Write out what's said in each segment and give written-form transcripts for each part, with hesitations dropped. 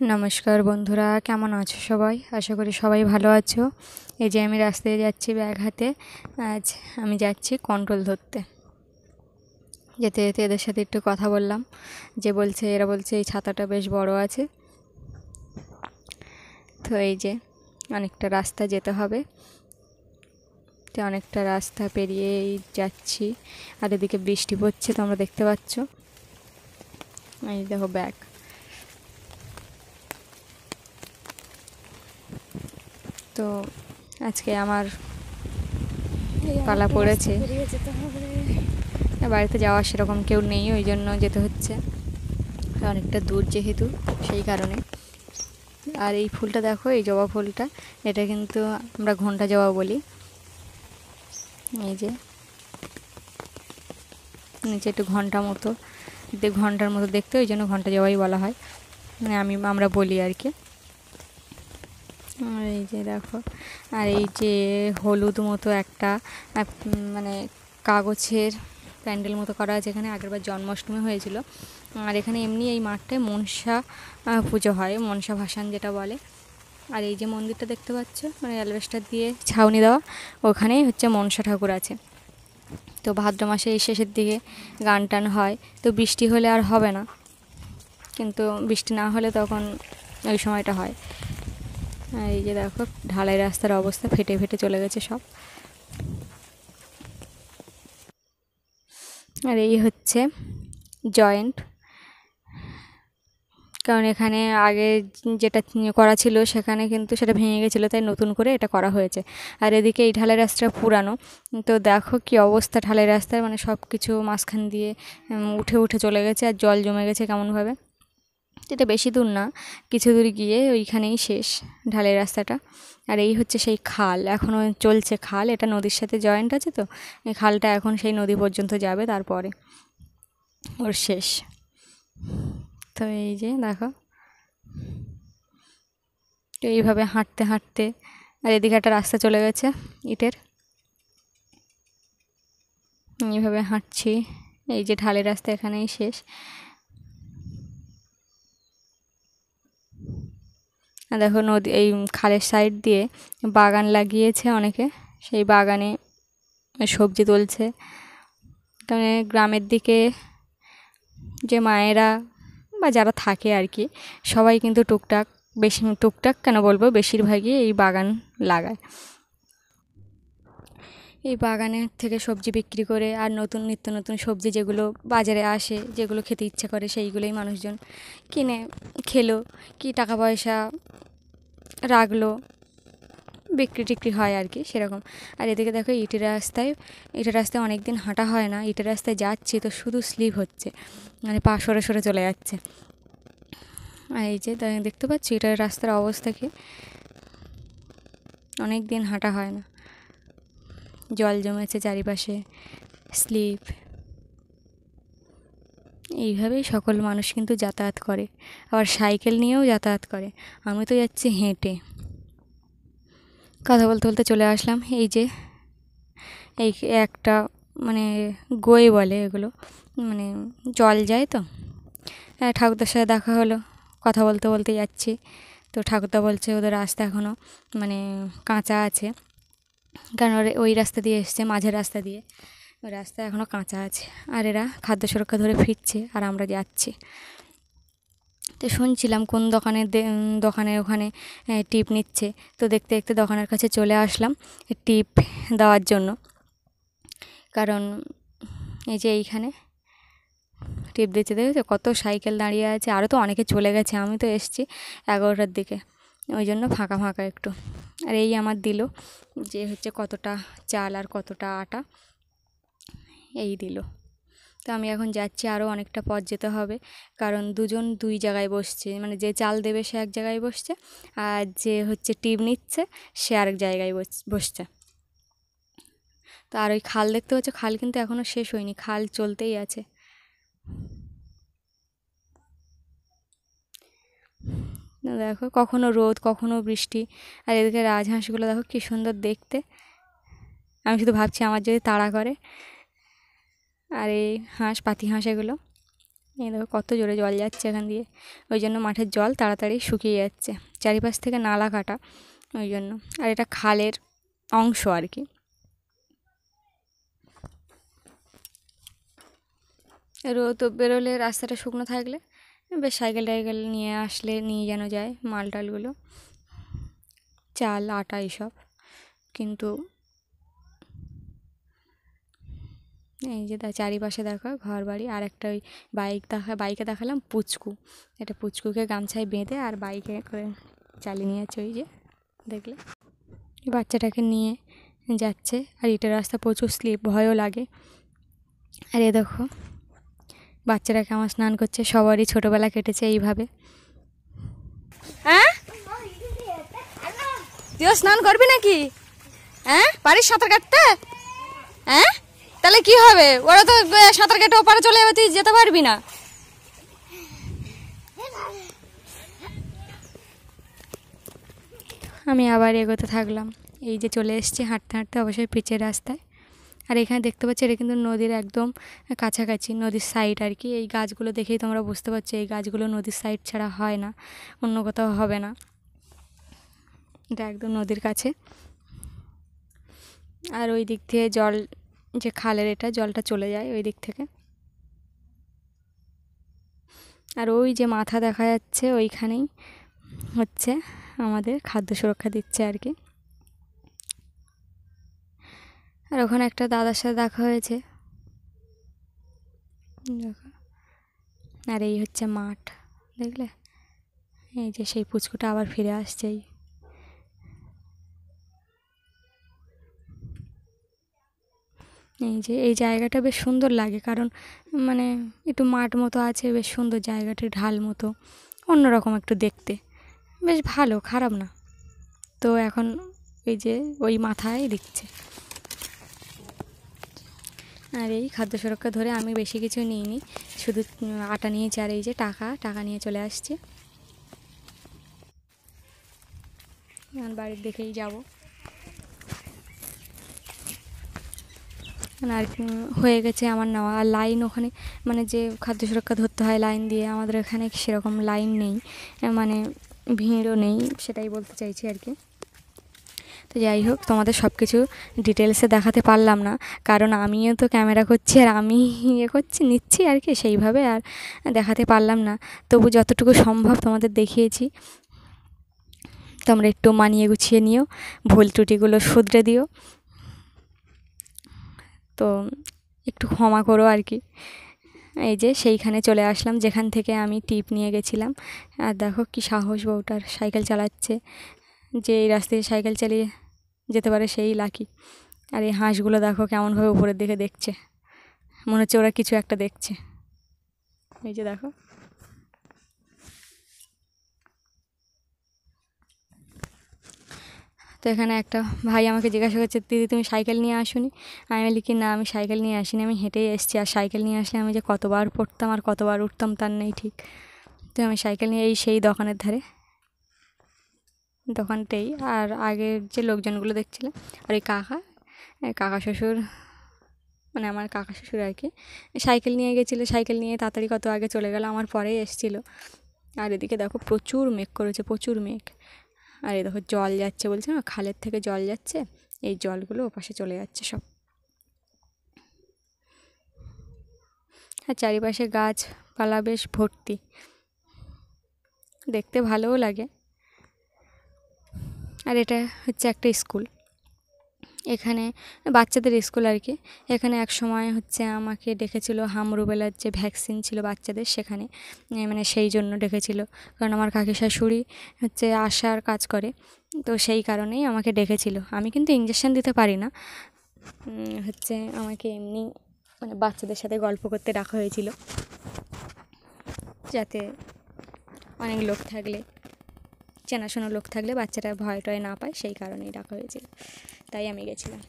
নমস্কার বন্ধুরা, কেমন আছো সবাই? আশা করি সবাই ভালো আছো। এই যে আমি রাস্তায় যাচ্ছি ব্যাগ হাতে। আজ আমি যাচ্ছি কন্ট্রোল ধরতে। যেতে যেতে এদের সাথে একটু কথা বললাম। এরা বলছে এই ছাতাটা বেশ বড় আছে। তো এই যে অনেকটা রাস্তা যেতে হবে, তো অনেকটা রাস্তা পেরিয়েই যাচ্ছি। আর এদিকে বৃষ্টি পড়ছে, তোমরা দেখতে পাচ্ছ। এই দেখো ব্যাগ। তো আজকে আমার পালা পড়েছে। বাড়িতে যাওয়ার সেরকম কেউ নেই, ওই জন্য যেতে হচ্ছে, অনেকটা দূর যেহেতু, সেই কারণে। আর এই ফুলটা দেখো, এই জবা ফুলটা, এটা কিন্তু আমরা ঘণ্টা জবা বলি। এই যে নিচে একটু ঘণ্টার মতো দেখতে, ওই জন্য ঘণ্টা জবাই বলা হয়, মানে আমরা বলি আর কি। আর এই যে দেখো, আর এই যে হলুদ মতো একটা মানে কাগজের প্যান্ডেল মতো করা আছে এখানে। আগেরবার জন্মাষ্টমী হয়েছিল। আর এখানে এমনি এই মাঠটায় মনসা পুজো হয়, মনসা ভাসান যেটা বলে। আর এই যে মন্দিরটা দেখতে পাচ্ছ, মানে অ্যালবেস্টার দিয়ে ছাউনি দেওয়া, ওখানেই হচ্ছে মনসা ঠাকুর আছে। তো ভাদ্র মাসে এই শেষের দিকে গান টান হয়। তো বৃষ্টি হলে আর হবে না, কিন্তু বৃষ্টি না হলে তখন ওই সময়টা হয়। আর এই যে দেখো ঢালাই রাস্তার অবস্থা, ফেটে ফেটে চলে গেছে সব। আর এই হচ্ছে জয়েন্ট, কারণ এখানে আগে যেটা করা ছিল সেখানে কিন্তু সেটা ভেঙে গেছিলো, তাই নতুন করে এটা করা হয়েছে। আর এদিকে এই ঢালাই রাস্তাটা পুরানো। তো দেখো কি অবস্থা ঢালাই রাস্তার, মানে সব কিছু মাঝখান দিয়ে উঠে উঠে চলে গেছে, আর জল জমে গেছে কেমনভাবে। এটা বেশি দূর না, কিছু দূর গিয়ে ওইখানেই শেষ ঢালাই রাস্তাটা। আর এই হচ্ছে সেই খাল, এখনও চলছে খাল, এটা নদীর সাথে জয়েন্ট আছে। তো এই খালটা এখন সেই নদী পর্যন্ত যাবে, তারপরে ওর শেষ। তো এই যে দেখো, তো এইভাবে হাঁটতে হাঁটতে, আর এদিকে একটা রাস্তা চলে গেছে ইটের, এইভাবে হাঁটছি। এই যে ঢালের রাস্তা এখানেই শেষ। আর দেখো নদী, এই খালের সাইড দিয়ে বাগান লাগিয়েছে অনেকে, সেই বাগানে সবজি তুলছে। কারণ গ্রামের দিকে যে মায়েরা বা যারা থাকে আর কি, সবাই কিন্তু টুকটাক কেন বলবো, বেশিরভাগই এই বাগান লাগায়। এই বাগানের থেকে সবজি বিক্রি করে, আর নিত্য নতুন সবজি যেগুলো বাজারে আসে, যেগুলো খেতে ইচ্ছে করে, সেইগুলোই মানুষজন কিনে খেলো, কি টাকা পয়সা রাখলো, বিক্রি টিক্রি হয় আর কি, সেরকম। আর এদিকে দেখো ইটের রাস্তায় অনেক দিন হাঁটা হয় না, ইটের রাস্তায় যাচ্ছি তো শুধু স্লিপ হচ্ছে, মানে পা সরে সরে চলে যাচ্ছে। আর এই যে দেখতে পাচ্ছি এটার রাস্তার অবস্থা কি, অনেক দিন হাঁটা হয় না, জল জমেছে চারিপাশে, স্লিপ। এইভাবেই সকল মানুষ কিন্তু যাতায়াত করে, আবার সাইকেল নিয়েও যাতায়াত করে। আমি তো যাচ্ছি হেঁটে। কথা বলতে বলতে চলে আসলাম এই যে এই একটা, মানে গই বলে এগুলো, মানে জল যায় তো। ঠাকুরদার সাথে দেখা হলো, কথা বলতে বলতে যাচ্ছি। তো ঠাকুরদা বলছে ওদের রাস্তা এখনও মানে কাঁচা আছে, কারণ ওই রাস্তা দিয়ে এসছে, মাঝের রাস্তা দিয়ে, ওই রাস্তা এখনও কাঁচা আছে। আর এরা খাদ্য সুরক্ষা ধরে ফিরছে, আর আমরা যাচ্ছি। তো শুনছিলাম কোন দোকানের ওখানে টিপ নিচ্ছে। তো দেখতে দেখতে দোকানের কাছে চলে আসলাম টিপ দেওয়ার জন্য, কারণ এই যে এইখানে টিপ দিচ্ছে, দেখেছো কত সাইকেল দাঁড়িয়ে আছে, আরও তো অনেকে চলে গেছে, আমি তো এসছি 11টার দিকে, ওই জন্য ফাঁকা ফাঁকা একটু। আর এই আমার দিল যে হচ্ছে কতটা চাল আর কতটা আটা, এই দিল। তো আমি এখন যাচ্ছি, আরও অনেকটা পথ যেতে হবে, কারণ দুজন দুই জায়গায় বসছে, মানে যে চাল দেবে সে এক জায়গায় বসছে, আর যে হচ্ছে টিপ নিচ্ছে সে আরেক জায়গায় বসছে। তো আর ওই খাল দেখতে পাচ্ছ, খাল কিন্তু এখনও শেষ হয়নি, খাল চলতেই আছে। দেখো কখনো রোদ কখনো বৃষ্টি। আর এদিকে রাজহাঁসগুলো দেখো কী সুন্দর দেখতে, আমি শুধু ভাবছি আমার যদি তাড়া করে। আর এই পাতি হাঁস এগুলো, এই দেখো কত জোরে জল যাচ্ছে এখান দিয়ে, ওই জন্য মাঠের জল তাড়াতাড়ি শুকিয়ে যাচ্ছে, চারিপাশ থেকে নালা কাটা ওই জন্য। আর এটা খালের অংশ আর কি। রোদ বেরোলে রাস্তাটা শুকনো থাকলে বেশ সাইকেল টাইকেল নিয়ে আসলে নিয়ে যেন যায় মাল টালগুলো, চাল আটা এইসব। কিন্তু এই যে চারিপাশে দেখো ঘর বাড়ি। আর একটা ওই বাইকে দেখালাম পুচকু, এটা পুচকুকে গামছায় বেঁধে আর বাইকে করে চালিয়ে নিয়ে যাচ্ছে, ওই যে দেখলে বাচ্চাটাকে নিয়ে যাচ্ছে। আর ইটের রাস্তা প্রচুর স্লিপ, ভয়ও লাগে। আর এ দেখো বাচ্চারা কেমন স্নান করছে, সবারই ছোটোবেলা কেটেছে এইভাবে। হ্যাঁ তুইও স্নান করবি নাকি? হ্যাঁ পারিস সাঁতার কাটতে? হ্যাঁ তাহলে কি হবে, ওরা তো সাঁতার কেটে ওপারে চলে যাবে, তুই যেতে পারবি না। আমি আবার এগোতে থাকলাম, এই যে চলে এসেছি হাঁটতে হাঁটতে অবশ্যই পিচের রাস্তায়। আর এখানে দেখতে পাচ্ছি এটা কিন্তু নদীর একদম কাছাকাছি, নদীর সাইড আর কি। এই গাছগুলো দেখেই তোমরা বুঝতে পারছো এই গাছগুলো নদীর সাইড ছাড়া হয় না, অন্য কোথাও হবে না, এটা একদম নদীর কাছে। আর ওই দিক থেকে জল, যে খালের এটা জলটা চলে যায় ওই দিক থেকে। আর ওই যে মাথা দেখা যাচ্ছে ওইখানেই হচ্ছে আমাদের খাদ্য সুরক্ষা দিচ্ছে আর কি। আর ওখানে একটা দাদার সাথে দেখা হয়েছে দেখো। আর এই হচ্ছে মাঠ, দেখলে এই যে সেই পুচকুটা আবার ফিরে আসছে। এই যে এই জায়গাটা বেশ সুন্দর লাগে, কারণ মানে একটু মাঠ মতো আছে, বেশ সুন্দর জায়গাটি, ঢাল মতো, অন্যরকম একটু দেখতে, বেশ ভালো, খারাপ না। তো এখন এই যে ওই মাথায় দিচ্ছে। আর এই খাদ্য সুরক্ষা ধরে আমি বেশি কিছু নিইনি, শুধু আটা নিয়েছি আর এই যে টাকা নিয়ে চলে আসছে। এখন বাড়ির দিকেই যাব। আর হয়ে গেছে আমার নেওয়া। আর লাইন ওখানে মানে যে খাদ্য সুরক্ষা ধরতে হয় লাইন দিয়ে, আমাদের এখানে সেরকম লাইন নেই, মানে ভিড়ও নেই, সেটাই বলতে চাইছি আর কি। তো যাই হোক, তোমাদের সব কিছু ডিটেলসে দেখাতে পারলাম না, কারণ আমিও তো ক্যামেরা করছি আর আমি নিচ্ছি আর কি, সেইভাবে আর দেখাতে পারলাম না। তবু যতটুকু সম্ভব তোমাদের দেখিয়েছি। তোমরা একটু মানিয়ে গুছিয়ে নিও, ভুল ত্রুটিগুলো শুধরে দিও, তো একটু ক্ষমা করো আর কি। এই যে সেইখানে চলে আসলাম যেখান থেকে আমি টিপ নিয়ে গেছিলাম। আর দেখো কি সাহস বউটার, সাইকেল চালাচ্ছে, যে এই রাস্তায় সাইকেল চালিয়ে যেতে পারে সেই লাকি। আর এই হাঁসগুলো দেখো কেমনভাবে উপরের দিকে দেখছে, মনে হচ্ছে ওরা কিছু একটা দেখছে। এই যে দেখো, তো এখানে একটা ভাই আমাকে জিজ্ঞাসা করছে, দিদি তুমি সাইকেল নিয়ে আসোনি? আমি বলি কি না, আমি সাইকেল নিয়ে আসিনি, আমি হেঁটেই এসেছি। আর সাইকেল নিয়ে আসলে আমি যে কতবার পড়তাম আর কতবার উঠতাম তার নেই ঠিক। তো আমি সাইকেল নিয়ে এই সেই দোকানের ধারে, দোকানটাই। আর আগের যে লোকজনগুলো দেখছিলাম, আর এই কাকা শ্বশুর, মানে আমার কাকা শ্বশুর আর কি, সাইকেল নিয়ে গেছিলো, সাইকেল নিয়ে তাড়াতাড়ি কত আগে চলে গেল, আমার পরেই এসেছিলো। আর এদিকে দেখো প্রচুর মেঘ করেছে, প্রচুর মেঘ। আর এই দেখো জল যাচ্ছে, বলছে না খালের থেকে জল যাচ্ছে, এই জলগুলো ওপাশে চলে যাচ্ছে সব। আর চারিপাশে গাছপালা বেশ ভর্তি, দেখতে ভালোও লাগে। আর এটা হচ্ছে একটা স্কুল, এখানে বাচ্চাদের স্কুল আর কি। এখানে এক সময় হচ্ছে আমাকে ডেকেছিল, হামরুবেলার যে ভ্যাকসিন ছিল বাচ্চাদের, সেখানে মানে সেই জন্য ডেকেছিল, কারণ আমার কাকি শাশুড়ি হচ্ছে আশার কাজ করে, তো সেই কারণেই আমাকে ডেকেছিল। আমি কিন্তু ইঞ্জেকশন দিতে পারি না, হচ্ছে আমাকে এমনি মানে বাচ্চাদের সাথে গল্প করতে ডাকা হয়েছিল, যাতে অনেক লোক থাকলে, চেনাশোনা লোক থাকলে বাচ্চারা ভয় টয় না পায়, সেই কারণেই ডাকা হয়েছিল, তাই আমি গেছিলাম।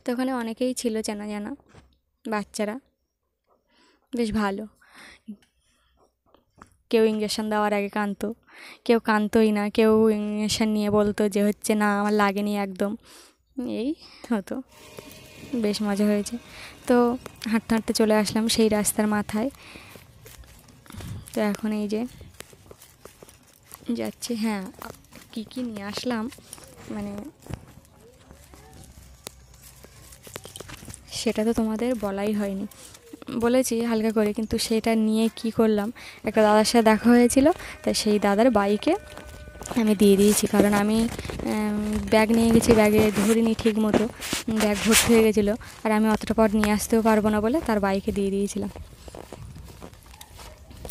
তো ওখানে অনেকেই ছিল চেনা জানা বাচ্চারা, বেশ ভালো। কেউ ইঞ্জেকশন দেওয়ার আগে কাঁদতো, কেউ কাঁদতোই না, কেউ ইঞ্জেকশন নিয়ে বলতো যে হচ্ছে না আমার লাগেনি একদম, এই হতো, বেশ মজা হয়েছে। তো হাঁটতে হাঁটতে চলে আসলাম সেই রাস্তার মাথায়। তো এখন এই যে যাচ্ছি। হ্যাঁ, কী কী নিয়ে আসলাম মানে সেটা তো তোমাদের বলাই হয়নি, বলেছি হালকা করে, কিন্তু সেটা নিয়ে কি করলাম, একটা দাদার সাথে দেখা হয়েছিল, তাই সেই দাদার বাইকে আমি দিয়ে দিয়েছি। কারণ আমি ব্যাগ নিয়ে গেছি, ব্যাগে ধরিনি ঠিক মতো, ব্যাগ ভর্তি হয়ে গেছিলো, আর আমি অতটা পর নিয়ে আসতেও পারবো না বলে তার বাইকে দিয়ে দিয়েছিলাম।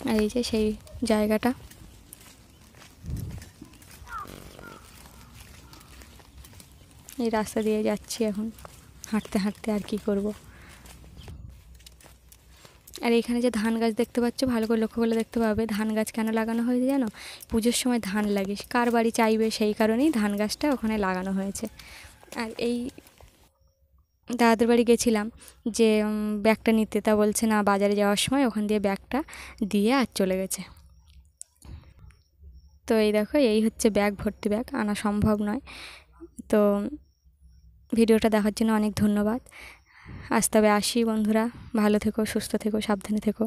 আর এই যে সেই জায়গাটা, এই রাস্তা দিয়ে যাচ্ছি এখন হাঁটতে হাঁটতে, আর কি করব। আর এখানে যে ধান গাছ দেখতে পাচ্ছ, ভালো করে লক্ষ্য করলে দেখতে পাবে ধান গাছ কেন লাগানো হয়েছে জানো? পুজোর সময় ধান লাগে, কার বাড়ি চাইবে, সেই কারণেই ধান গাছটা ওখানে লাগানো হয়েছে। আর এই দাদাদের বাড়ি গেছিলাম যে ব্যাগটা নিতে, তা বলছে না, বাজারে যাওয়ার সময় ওখান দিয়ে ব্যাগটা দিয়ে আর চলে গেছে। তো এই দেখো, এই হচ্ছে ব্যাগ ভর্তি, ব্যাগ আনা সম্ভব নয়। তো ভিডিওটা দেখার জন্য অনেক ধন্যবাদ। আজ তবে আসি বন্ধুরা, ভালো থেকো, সুস্থ থেকো, সাবধানে থেকো।